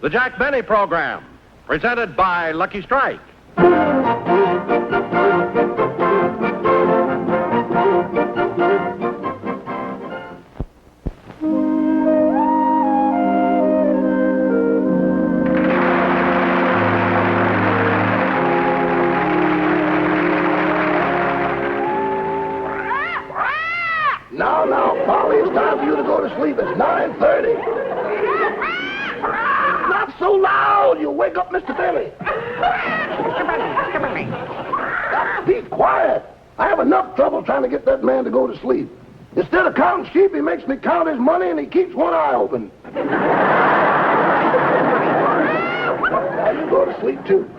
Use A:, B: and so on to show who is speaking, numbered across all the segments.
A: The Jack Benny Program, presented by Lucky Strike.
B: Now, Polly, it's time for you to go to sleep. It's 9:30. Not so loud. You'll wake up Mr. Benny.
C: Mr. Benny.
B: Now, be quiet. I have enough trouble trying to get that man to go to sleep. Instead of counting sheep, he makes me count his money, and he keeps one eye open. Now, you go to sleep, too.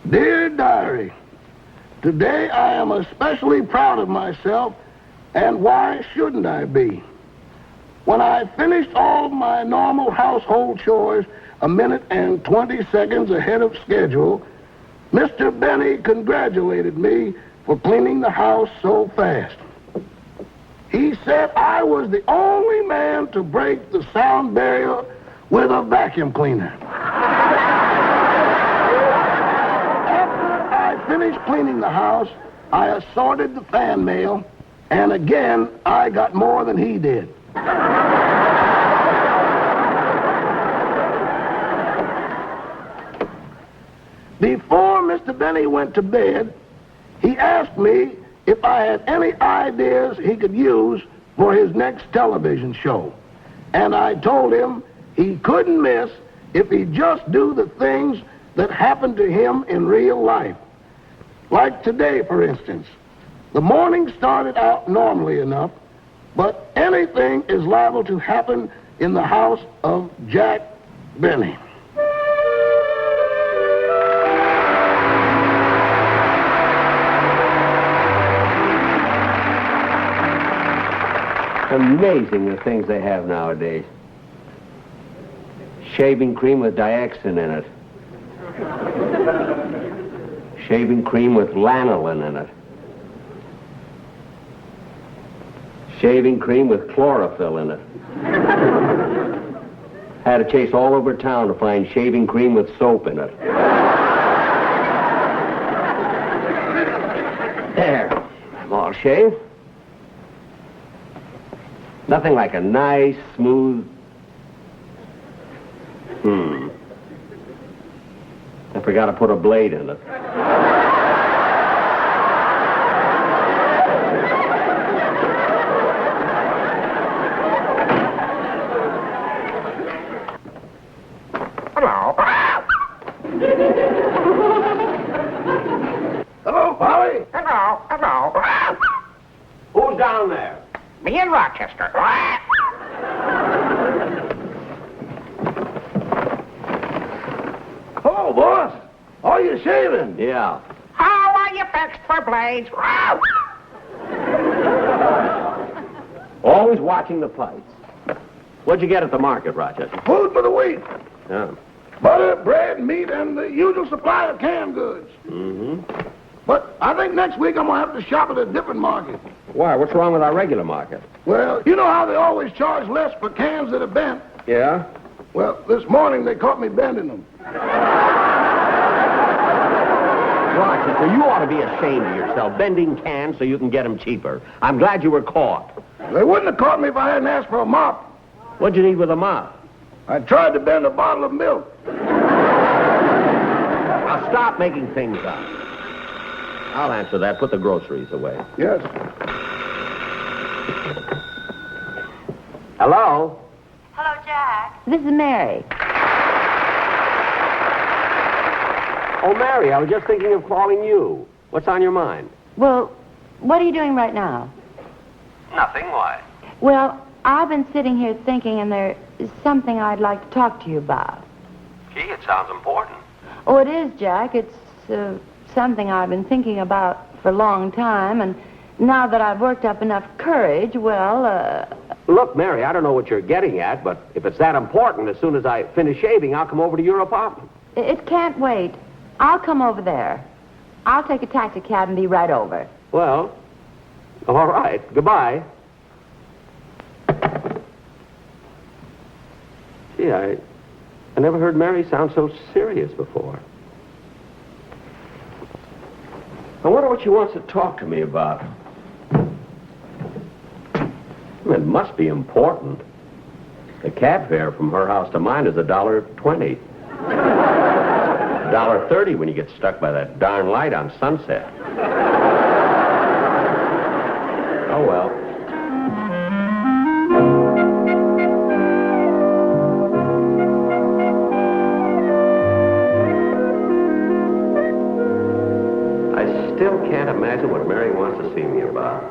B: Dear Diary, today I am especially proud of myself, and why shouldn't I be? When I finished all my normal household chores a minute and 20 seconds ahead of schedule, Mr. Benny congratulated me for cleaning the house so fast. He said I was the only man to break the sound barrier with a vacuum cleaner. Finished cleaning the house, I assorted the fan mail, and again, I got more than he did. Before Mr. Benny went to bed, he asked me if I had any ideas he could use for his next television show. And I told him he couldn't miss if he'd just do the things that happened to him in real life. Like today, for instance. The morning started out normally enough, but anything is liable to happen in the house of Jack Benny.
D: Amazing the things they have nowadays. Shaving cream with Diaxin in it. Shaving cream with lanolin in it. Shaving cream with chlorophyll in it. Had to chase all over town to find shaving cream with soap in it. There. I'm all shaved. Nothing like a nice, smooth... I forgot to put a blade in it.
C: Hello.
B: Hello, Polly.
C: Hello.
D: Who's down there?
C: Me in Rochester.
B: Hello, boss. Are you shaving?
D: Yeah.
C: How are you fixed for blades?
D: Always watching the pipes. What'd you get at the market, Rochester?
B: Food for the week.
D: Yeah.
B: Butter, bread, meat, and the usual supply of canned goods.
D: Mm-hmm.
B: But I think next week I'm going to have to shop at a different market.
D: Why? What's wrong with our regular market?
B: Well, you know how they always charge less for cans that are bent?
D: Yeah?
B: Well, this morning they caught me bending them.
D: Rochester, you ought to be ashamed of yourself, bending cans so you can get them cheaper. I'm glad you were caught.
B: They wouldn't have caught me if I hadn't asked for a mop.
D: What'd you need with a mop?
B: I tried to bend a bottle of milk.
D: Now stop making things up. I'll answer that. Put the groceries away.
B: Yes.
D: Hello?
E: Hello, Jack.
F: This is Mary.
D: Oh, Mary, I was just thinking of calling you. What's on your mind?
F: Well, what are you doing right now?
D: Nothing. Why?
F: Well, I've been sitting here thinking, and there is something I'd like to talk to you about.
D: Gee, it sounds important.
F: Oh, it is, Jack. It's something I've been thinking about for a long time, and now that I've worked up enough courage, well,
D: Look, Mary, I don't know what you're getting at, but if it's that important, as soon as I finish shaving, I'll come over to your apartment.
F: It can't wait. I'll come over there. I'll take a taxi cab and be right over.
D: Well, all right. Goodbye. Gee, I never heard Mary sound so serious before. I wonder what she wants to talk to me about. It must be important. The cab fare from her house to mine is $1.20. $1.30 when you get stuck by that darn light on Sunset. Oh, well. I still can't imagine what Mary wants to see me about.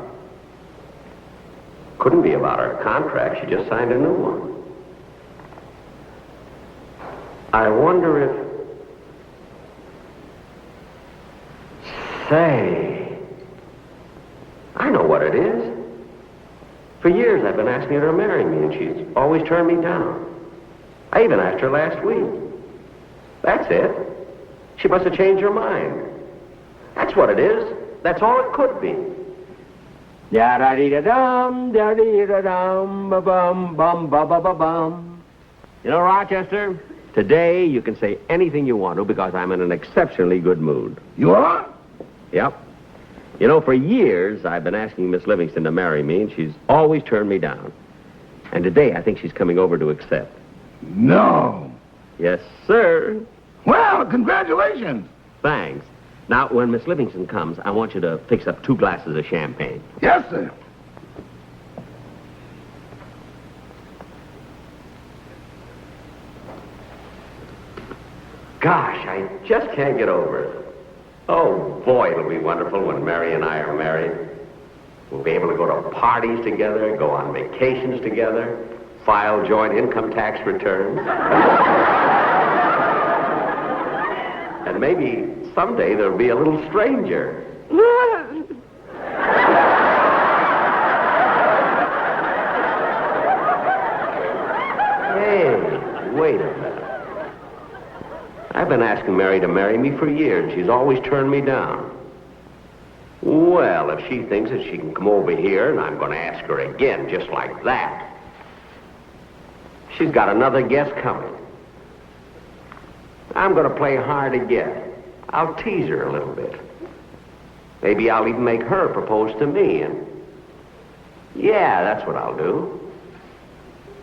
D: Couldn't be about her contract. She just signed a new one. I wonder if... Say, I know what it is. For years I've been asking her to marry me, and she's always turned me down. I even asked her last week. That's it. She must have changed her mind. That's what it is. That's all it could be. Da-da-dee-da-dum, da-dee-da-dum, ba-bum, bum, ba-ba-ba-bum. You know, Rochester, today you can say anything you want to because I'm in an exceptionally good mood.
B: You are?
D: Yep. You know, for years, I've been asking Miss Livingston to marry me, and she's always turned me down. And today, I think she's coming over to accept.
B: No.
D: Yes, sir.
B: Well, congratulations.
D: Thanks. Now, when Miss Livingston comes, I want you to fix up 2 glasses of champagne.
B: Yes, sir.
D: Gosh, I just can't get over it. Oh, boy, it'll be wonderful when Mary and I are married. We'll be able to go to parties together, go on vacations together, file joint income tax returns. And maybe someday there'll be a little stranger. Hey, wait a minute. I've been asking Mary to marry me for years. She's always turned me down. Well, if she thinks that she can come over here, and I'm going to ask her again just like that, she's got another guest coming. I'm going to play hard to get. I'll tease her a little bit. Maybe I'll even make her propose to me, and... Yeah, that's what I'll do.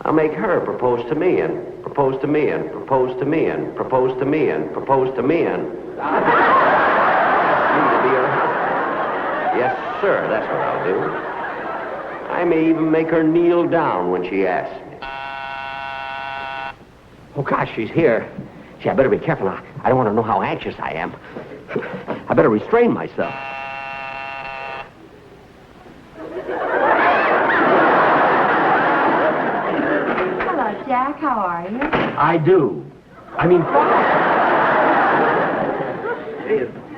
D: I'll make her propose to me, and propose to me, and propose to me, and propose to me, and propose to me, and... Ask me to be her husband. Yes, sir, that's what I'll do. I may even make her kneel down when she asks me. Oh, gosh, she's here. Gee, I better be careful. I don't want to know how anxious I am. I better restrain myself.
F: Hello, Jack. How are you?
D: I do. I mean,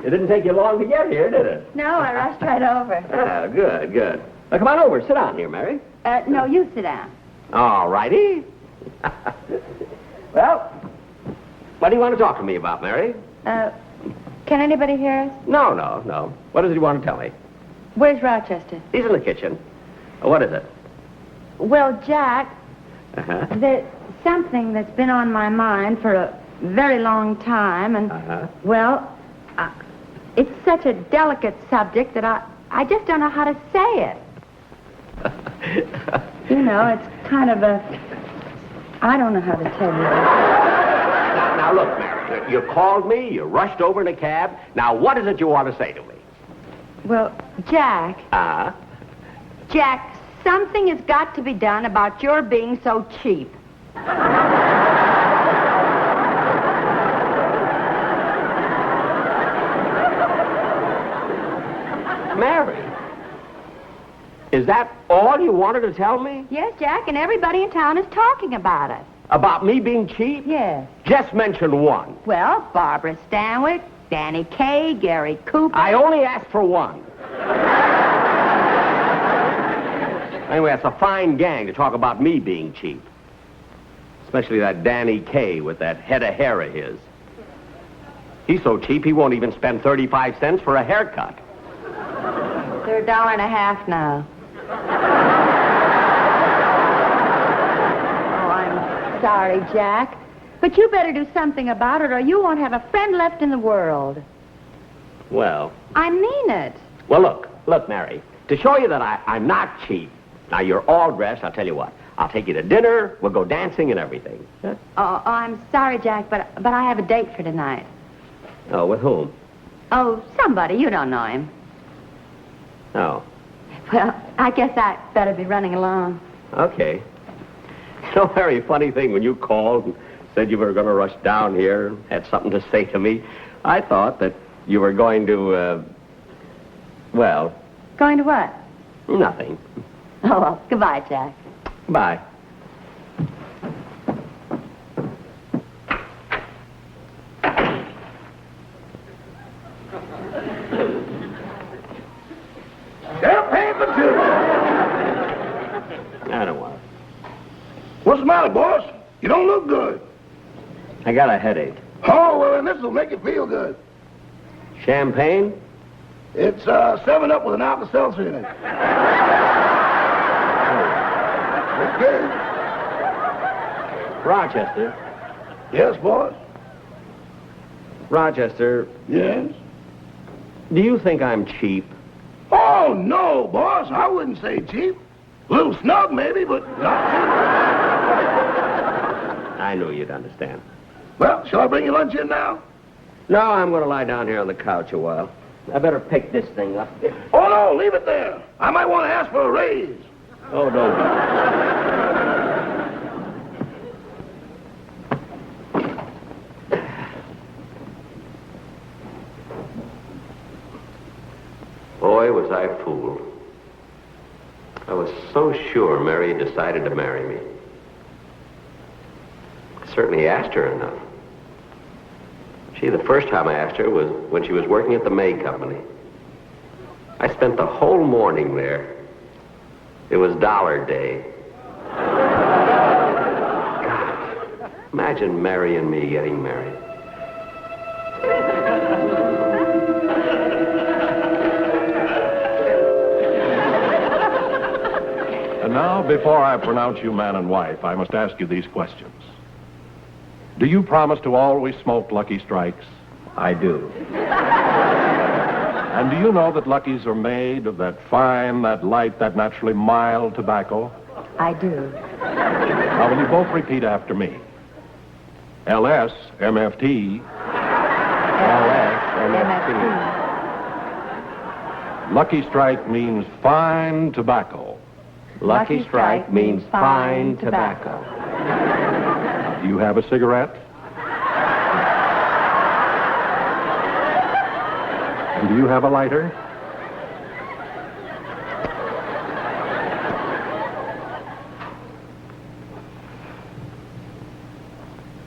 D: it didn't take you long to get here, did it?
F: No, I rushed right over.
D: Ah, good, good. Now, come on over. Sit down here, Mary.
F: No, you sit down.
D: All righty. Well, what do you want to talk to me about, Mary?
F: Can anybody hear us?
D: No. What does he want to tell me?
F: Where's Rochester?
D: He's in the kitchen. What is it?
F: Well, Jack,
D: Uh-huh.
F: there's something that's been on my mind for a very long time, and, well, it's such a delicate subject that I just don't know how to say it. You know, it's kind of a... I don't know how to tell you.
D: Now, look, Mary, you called me, you rushed over in a cab. Now, what is it you want to say to me?
F: Well, Jack, Jack, something has got to be done about your being so cheap.
D: Mary, is that all you wanted to tell me?
F: Yes, Jack, and everybody in town is talking about it.
D: About me being cheap?
F: Yes.
D: Just mention one.
F: Well, Barbara Stanwyck, Danny Kaye, Gary Cooper.
D: I only asked for one. Anyway, it's a fine gang to talk about me being cheap. Especially that Danny Kaye with that head of hair of his. He's so cheap he won't even spend 35 cents for a haircut.
F: They're $1.50 now. Oh, I'm sorry, Jack. But you better do something about it or you won't have a friend left in the world.
D: Well,
F: I mean it.
D: well, look, Mary. To show you that I'm not cheap. Now, you're all dressed. I'll tell you what. I'll take you to dinner. We'll go dancing and everything. Huh?
F: Oh, I'm sorry, Jack, but I have a date for tonight.
D: Oh, with whom?
F: Oh, somebody. You don't know him.
D: Oh,
F: Well, I guess I'd better be running along.
D: okay. You know, Mary, funny thing, when you called and said you were going to rush down here and had something to say to me, I thought that you were going to, well,
F: Going to what?
D: nothing.
F: Oh, well, goodbye, Jack.
D: Bye.
B: Champagne for two.
D: I don't want it.
B: What's the matter, boss? You don't look good.
D: I got a headache.
B: Oh, well, then this will make you feel good.
D: Champagne?
B: It's 7-Up with an Alka-Seltzer in it. Okay.
D: Rochester.
B: Yes, boss?
D: Rochester,
B: Yes?
D: do you think I'm cheap?
B: Oh, no, boss. I wouldn't say cheap. A little snug, maybe, but not cheap.
D: I knew you'd understand.
B: Well, shall I bring your lunch in now?
D: No, I'm going to lie down here on the couch a while. I better pick this thing up.
B: Oh, no, leave it there. I might want to ask for a raise.
D: Oh, don't. Boy, was I fooled. I was so sure Mary had decided to marry me. I certainly asked her enough. The first time I asked her was when she was working at the May Company. I spent the whole morning there. It was Dollar Day. God, imagine Mary and me getting married.
A: And now, before I pronounce you man and wife, I must ask you these questions. Do you promise to always smoke Lucky Strikes?
D: I do.
A: And do you know that Luckies are made of that fine, that light, that naturally mild tobacco?
F: I do.
A: Now, will you both repeat after me? LS, MFT. LS, MFT. Lucky Strike means fine tobacco.
D: Lucky Strike means fine tobacco.
A: Do you have a cigarette? And do you have a lighter?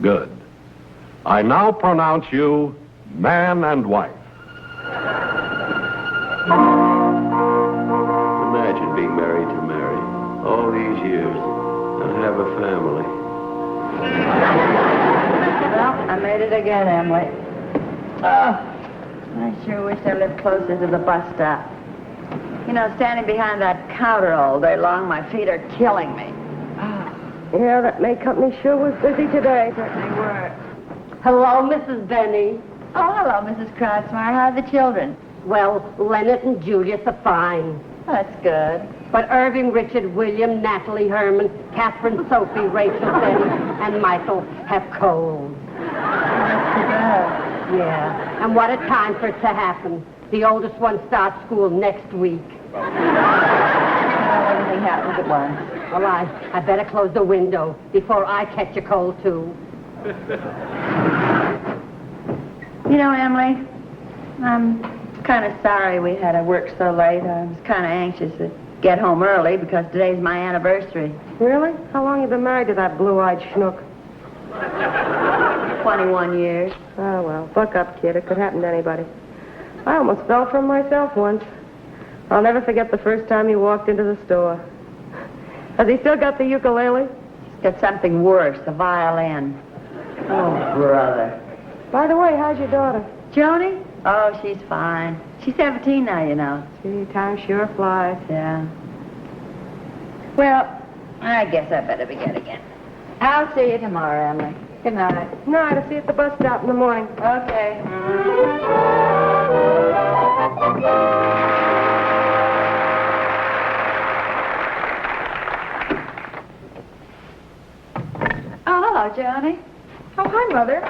A: Good. I now pronounce you man and wife.
D: Imagine being married to Mary all these years and have a family.
F: Well, I made it again, Emily. Oh, I sure wish I lived closer to the bus stop. You know, standing behind that counter all day long, my feet are killing me.
E: Yeah, that May Company sure was busy today.
F: Certainly were.
E: Hello, Mrs. Benny.
F: Oh, hello, Mrs. Kratzmeyer. How are the children?
E: Well, Leonard and Julius are fine.
F: Oh, that's good.
E: But Irving, Richard, William, Natalie, Herman, Catherine, Sophie, Rachel, Benny, and Michael have colds.
F: That's too bad.
E: Yeah, and what a time for it to happen. The oldest one starts school next week.
F: Well, everything happens at once.
E: Well, I better close the window before I catch a cold, too.
F: You know, Emily, I'm kind of sorry we had to work so late. I was kind of anxious to get home early because today's my anniversary.
E: Really? How long you been married to that blue-eyed schnook?
F: 21 years.
E: Oh, well, buck up, kid. It could happen to anybody. I almost fell from myself once. I'll never forget the first time you walked into the store.
F: Has he still got the ukulele? He's got something worse, a violin. Oh, brother.
G: By the way, how's your daughter?
F: Joni? Oh, she's fine. She's 17 now, you know.
G: Gee, time sure flies.
F: Yeah. Well, I guess I better begin again. I'll see you tomorrow, Emily. Good night.
G: No, I'll see you at the bus stop in the morning.
F: Okay. Oh, hello, Johnny.
G: Oh, hi, Mother.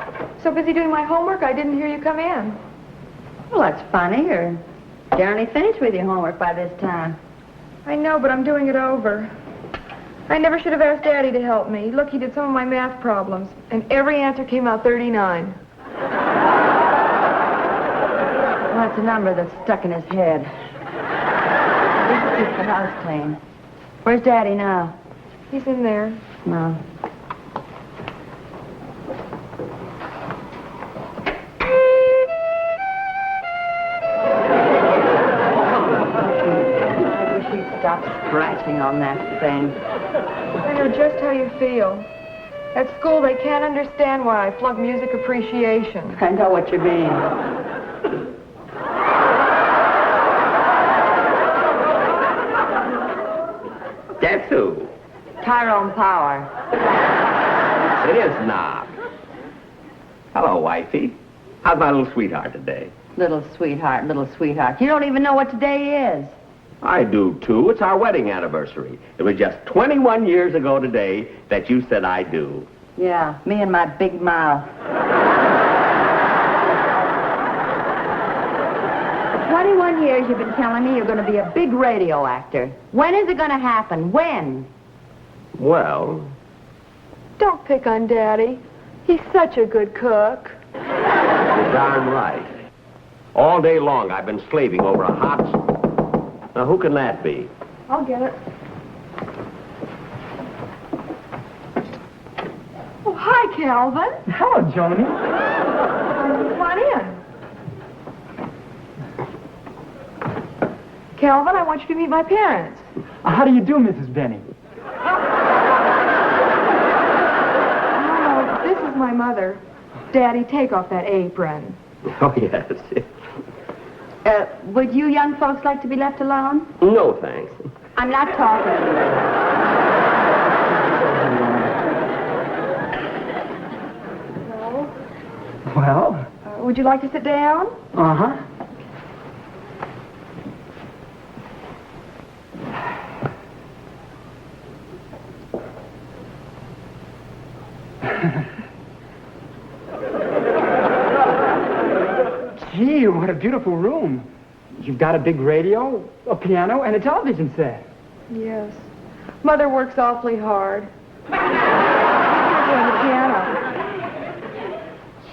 G: So busy doing my homework, I didn't hear you come in.
F: Well, that's funny. You're generally finished with your homework by this time.
G: I know, but I'm doing it over. I never should have asked Daddy to help me. Look, he did some of my math problems, and every answer came out 39.
F: Well, that's a number that's stuck in his head. At least it keeps the house clean. Where's Daddy now?
G: He's in there.
F: No. I wish he'd stop scratching on that thing.
G: I know just how you feel. At school, they can't understand why I flunked music appreciation.
F: I know what you mean.
D: That's who.
F: Tyrone Power.
D: It is not. Hello, wifey. How's my little sweetheart today?
F: Little sweetheart, little sweetheart. You don't even know what today is.
D: I do, too. It's our wedding anniversary. It was just 21 years ago today that you said I do.
F: Yeah, me and my big mouth. For 21 years you've been telling me you're going to be a big radio actor. When is it going to happen? When?
D: Well,
G: Don't pick on Daddy. He's such a good cook.
D: you're darn right. All day long I've been slaving over a hot... Now, who can that be?
G: I'll get it. Oh, hi, Calvin.
H: Hello, Joni.
G: Come on in. Calvin, I want you to meet my parents.
H: How do you do, Mrs. Benny?
G: Oh, this is my mother. Daddy, take off that apron.
D: Oh, yes.
F: Would you young folks like to be left alone?
D: No, thanks.
F: I'm not talking to you.
H: Well?
G: Would you like to sit down?
H: Uh-huh. Gee, what a beautiful room. You've got a big radio, a piano, and a television set.
G: Yes. Mother works awfully hard. Playing the piano.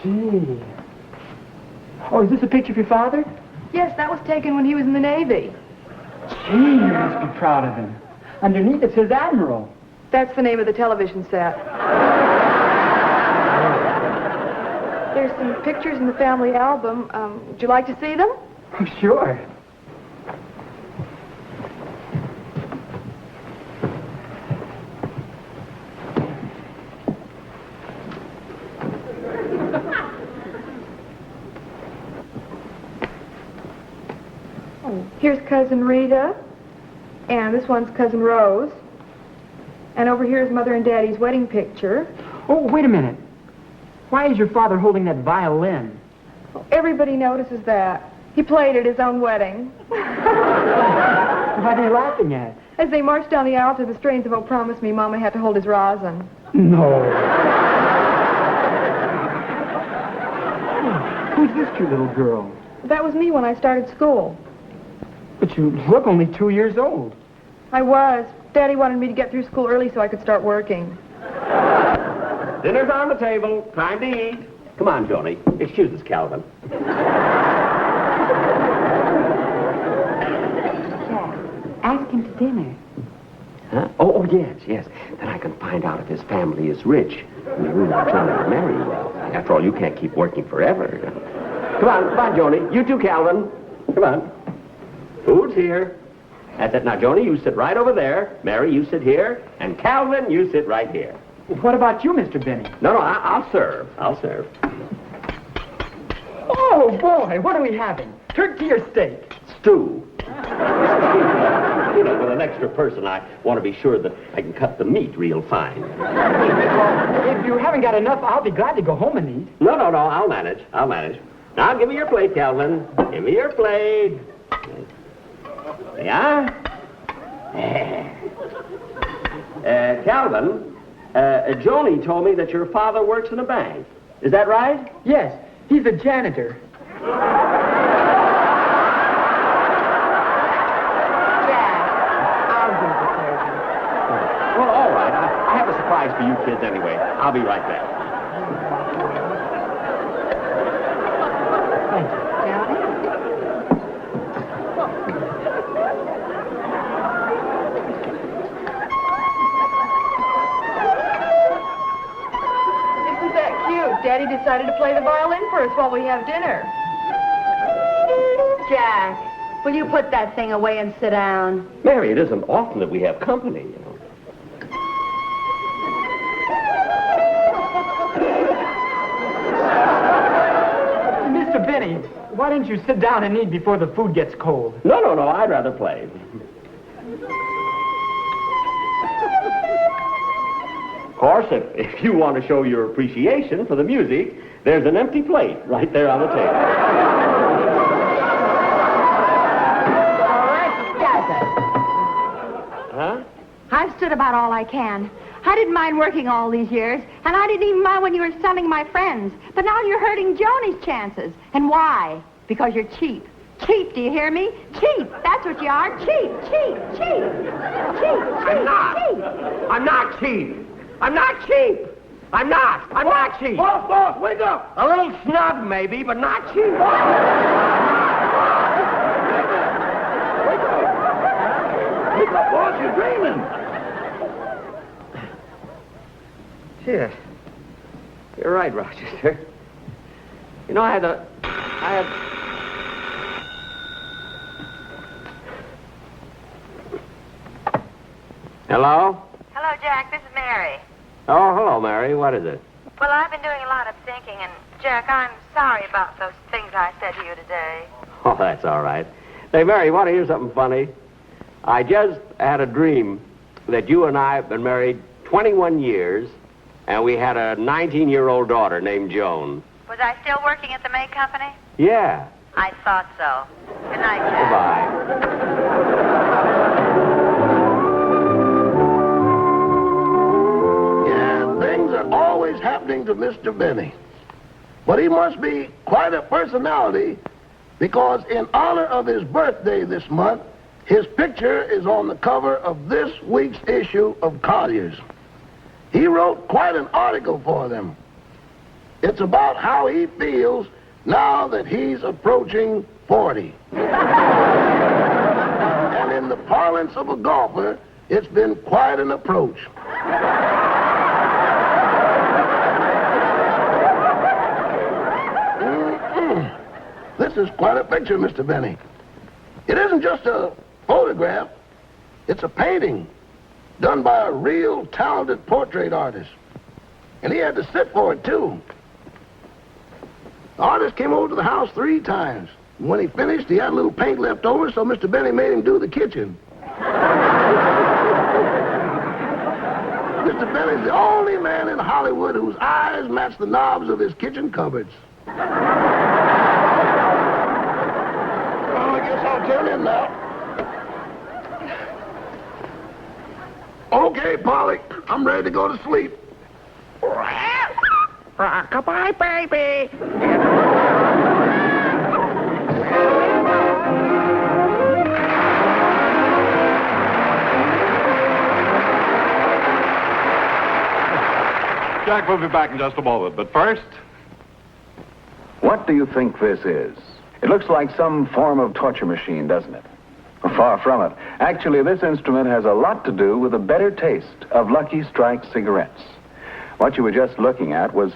H: Gee. Oh, is this a picture of your father?
G: Yes, that was taken when he was in the Navy.
H: Gee, you must be proud of him. Underneath it says Admiral.
G: That's the name of the television set. There's some pictures in the family album. Would you like to see them?
H: Oh, sure.
G: Here's Cousin Rita, and this one's Cousin Rose. And over here is Mother and Daddy's wedding picture.
H: Oh, wait a minute. Why is your father holding that violin?
G: Everybody notices that. He played at his own wedding.
H: What are they laughing at?
G: As they marched down the aisle to the strains of Oh Promise Me, Mama had to hold his rosin.
H: No. Who's this cute little girl?
G: That was me when I started school.
H: But you look only 2 years old.
G: I was. Daddy wanted me to get through school early so I could start working.
D: Dinner's on the table. Time to eat. Come on, Joni. Excuse us, Calvin.
F: Ask him to dinner.
D: Huh? Oh, yes. Then I can find out if his family is rich. We really are trying to marry well. After all, you can't keep working forever. Come on, Joni. You too, Calvin. Come on. Food's here. That's it. Now, Joni, you sit right over there. Mary, you sit here. And Calvin, you sit right here.
H: What about you, Mr. Benny?
D: No, I'll serve. I'll serve.
H: Oh, boy, what are we having? Turkey or steak?
D: Stew. You know, with an extra person, I want to be sure that I can cut the meat real fine.
H: If you haven't got enough, I'll be glad to go home and eat.
D: No, I'll manage. Now, give me your plate, Calvin. Give me your plate. There you are. Calvin, Joni told me that your father works in a bank. Is that right?
H: Yes, he's a janitor.
D: Well, all right. I have a surprise for you kids anyway. I'll be right back.
G: Isn't that cute? Daddy decided to play the violin for us while we have dinner.
F: Jack, will you put that thing away and sit down?
D: Mary, it isn't often that we have company, you know.
H: Mr. Benny, why didn't you sit down and eat before the food gets cold?
D: No, I'd rather play. Of course, if you want to show your appreciation for the music, there's an empty plate right there on the table. Huh?
I: I've stood about all I can. I didn't mind working all these years, and I didn't even mind when you were selling my friends. But now you're hurting Joni's chances. And why? Because you're cheap. Cheap, do you hear me? Cheap. That's what you are. Cheap.
D: I'm not cheap. I'm not cheap.
B: Boss, wake up!
D: A little snub, maybe, but not cheap.
B: Wake up, boss, you're dreaming.
D: Yeah. You're right, Rochester. You know, I had... Hello?
J: Hello, Jack. This is Mary.
D: Oh, hello, Mary. What is it?
J: Well, I've been doing a lot of thinking, and, Jack, I'm sorry about those things I said to you today.
D: Oh, that's all right. Say, Mary, you want to hear something funny? I just had a dream that you and I have been married 21 years, and we had a 19-year-old daughter named Joan.
J: Was I still working at the May Company?
D: Yeah.
J: I thought so. Good night, Jack.
D: Goodbye.
B: Yeah, things are always happening to Mr. Benny. But he must be quite a personality, because in honor of his birthday this month, his picture is on the cover of this week's issue of Collier's. He wrote quite an article for them. It's about how he feels now that he's approaching 40. And in the parlance of a golfer, it's been quite an approach. This is quite a picture, Mr. Benny. It isn't just a photograph. It's a painting done by a real talented portrait artist. And he had to sit for it, too. The artist came over to the house 3 times. And when he finished, he had a little paint left over, so Mr. Benny made him do the kitchen. Mr. Benny's the only man in Hollywood whose eyes match the knobs of his kitchen cupboards. Well, I guess I'll turn in now. Okay, Polly, I'm ready to go to sleep.
C: Goodbye, baby.
A: Jack, we'll be back in just a moment. But first...
K: What do you think this is? It looks like some form of torture machine, doesn't it? Far from it. Actually, this instrument has a lot to do with the better taste of Lucky Strike cigarettes. What you were just looking at was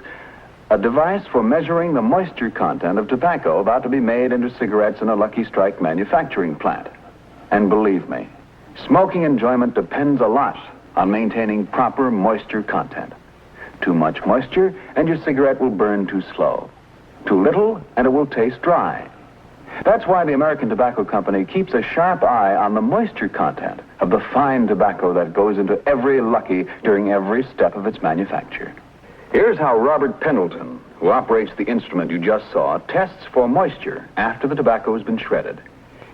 K: a device for measuring the moisture content of tobacco about to be made into cigarettes in a Lucky Strike manufacturing plant. And believe me, smoking enjoyment depends a lot on maintaining proper moisture content. Too much moisture, and your cigarette will burn too slow. Too little, and it will taste dry. That's why the American Tobacco Company keeps a sharp eye on the moisture content of the fine tobacco that goes into every Lucky during every step of its manufacture. Here's how Robert Pendleton, who operates the instrument you just saw, tests for moisture after the tobacco has been shredded.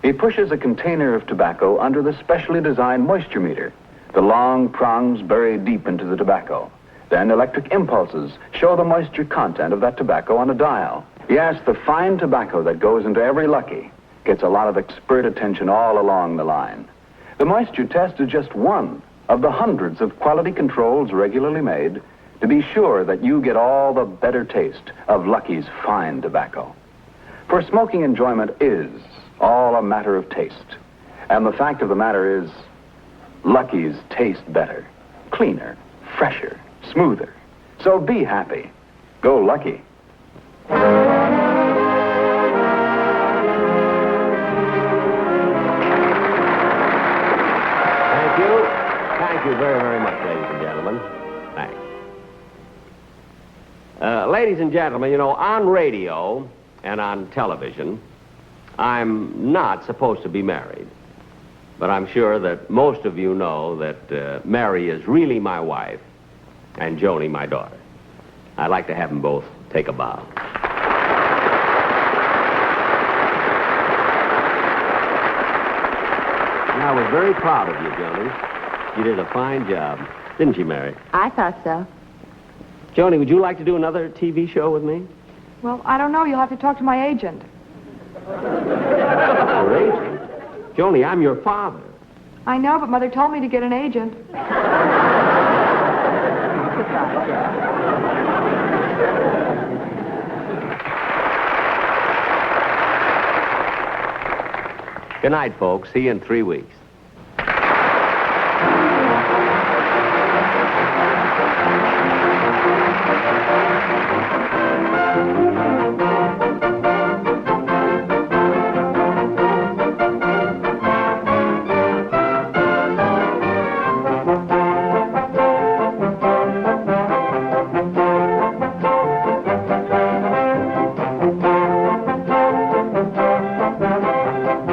K: He pushes a container of tobacco under the specially designed moisture meter, the long prongs buried deep into the tobacco. Then electric impulses show the moisture content of that tobacco on a dial. Yes, the fine tobacco that goes into every Lucky gets a lot of expert attention all along the line. The moisture test is just one of the hundreds of quality controls regularly made to be sure that you get all the better taste of Lucky's fine tobacco. For smoking enjoyment is all a matter of taste. And the fact of the matter is, Lucky's taste better, cleaner, fresher, smoother. So be happy. Go Lucky.
D: Thank you. Thank you very, very much, ladies and gentlemen. Thanks. Ladies and gentlemen, you know, on radio and on television, I'm not supposed to be married. But I'm sure that most of you know that Mary is really my wife and Joni my daughter. I'd like to have them both take a bow. And I was very proud of you, Joni. You did a fine job. Didn't you, Mary?
F: I thought so.
D: Joni, would you like to do another TV show with me?
G: Well, I don't know. You'll have to talk to my agent.
D: Your agent? Joni, I'm your father.
G: I know, but Mother told me to get an agent.
D: Good night, folks. See you in 3 weeks.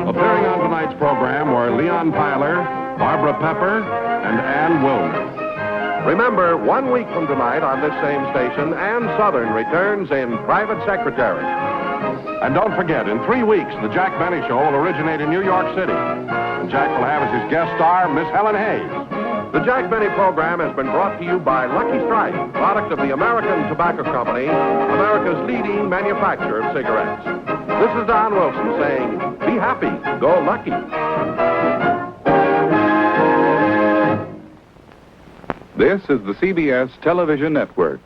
A: Appearing on tonight's program were Leon Tyler, Barbara Pepper, and Ann Wilner. Remember, 1 week from tonight on this same station, Ann Southern returns in Private Secretary. And don't forget, in 3 weeks, the Jack Benny Show will originate in New York City. And Jack will have as his guest star, Miss Helen Hayes. The Jack Benny program has been brought to you by Lucky Strike, product of the American Tobacco Company, America's leading manufacturer of cigarettes. This is Don Wilson saying, be happy, go Lucky.
L: This is the CBS Television Network.